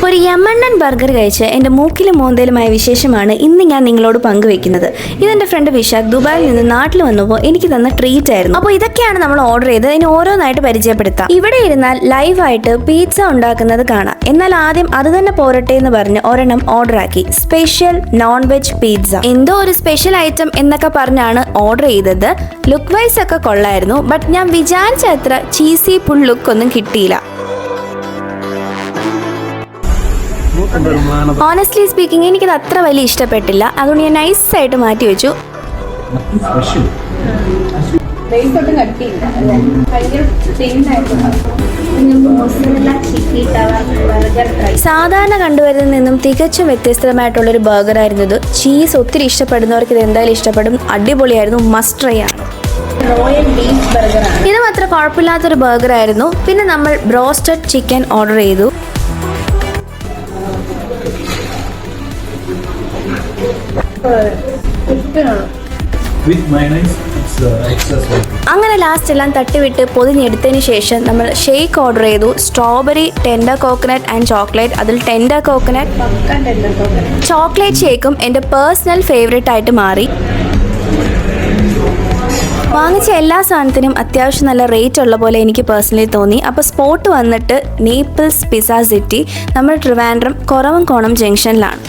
ഒരു യമണ്ണൻ ബർഗർ കഴിച്ച് എൻ്റെ മൂക്കിലും മോന്തയിലുമായ വിശേഷമാണ് ഇന്ന് ഞാൻ നിങ്ങളോട് പങ്കുവെക്കുന്നത്. ഇതെൻ്റെ ഫ്രണ്ട് വിശാഖ് ദുബായിൽ നിന്ന് നാട്ടിൽ വന്നപ്പോൾ എനിക്ക് തന്ന ട്രീറ്റ് ആയിരുന്നു. അപ്പോൾ ഇതൊക്കെയാണ് നമ്മൾ ഓർഡർ ചെയ്തത്. അതിന് ഓരോന്നായിട്ട് പരിചയപ്പെടുത്താം. ഇവിടെ ഇരുന്നാൽ ലൈവായിട്ട് പിസ്സ ഉണ്ടാക്കുന്നത് കാണാം. എന്നാൽ ആദ്യം അത് തന്നെ പോരട്ടെ എന്ന് പറഞ്ഞ് ഒരെണ്ണം ഓർഡർ ആക്കി. സ്പെഷ്യൽ നോൺ വെജ് പിസ്സ, എന്തോ ഒരു സ്പെഷ്യൽ ഐറ്റം എന്നൊക്കെ പറഞ്ഞാണ് ഓർഡർ ചെയ്തത്. ലുക്ക് വൈസ് ഒക്കെ കൊള്ളായിരുന്നു. ബട്ട് ഞാൻ വിചാരിച്ച അത്ര ചീസി ഫുൾ ലുക്ക് ഒന്നും കിട്ടിയില്ല. ഓണസ്റ്റ്ലി സ്പീക്കിംഗ് എനിക്കത് അത്ര വലിയ ഇഷ്ടപ്പെട്ടില്ല. അതുകൊണ്ട് ഞാൻ നൈസായിട്ട് മാറ്റി വെച്ചു. സാധാരണ കണ്ടുവരുന്നതിൽ നിന്നും തികച്ചും വ്യത്യസ്തമായിട്ടുള്ളൊരു ബർഗറായിരുന്നു ഇത്. ചീസ് ഒത്തിരി ഇഷ്ടപ്പെടുന്നവർക്ക് ഇത് എന്തായാലും ഇഷ്ടപ്പെടും. അടിപൊളിയായിരുന്നു, മസ്റ്റ് ട്രൈ ആണ്. ഇത് അത്ര കുഴപ്പമില്ലാത്തൊരു ബർഗറായിരുന്നു. പിന്നെ നമ്മൾ ബ്രോസ്റ്റഡ് ചിക്കൻ ഓർഡർ ചെയ്തു. അങ്ങനെ ലാസ്റ്റ് എല്ലാം തട്ടിവിട്ട് പൊതിഞ്ഞെടുത്തതിന് ശേഷം നമ്മൾ ഷേക്ക് ഓർഡർ ചെയ്തു. Strawberry, tender coconut and chocolate. അതിൽ ടെൻഡർ കോക്കനട്ട് ചോക്ലേറ്റ് ഷേക്കും എൻ്റെ പേഴ്സണൽ ഫേവറേറ്റ് ആയിട്ട് മാറി. വാങ്ങിച്ച എല്ലാ സാധനത്തിനും അത്യാവശ്യം നല്ല റേറ്റ് ഉള്ള പോലെ എനിക്ക് പേഴ്സണലി തോന്നി. അപ്പോൾ സ്പോട്ട് വന്നിട്ട് നേപ്പിൾസ് പിസ്സ സിറ്റി, നമ്മൾ ട്രിവാൻഡ്രം കുറവൻകോണം ജംഗ്ഷനിലാണ്.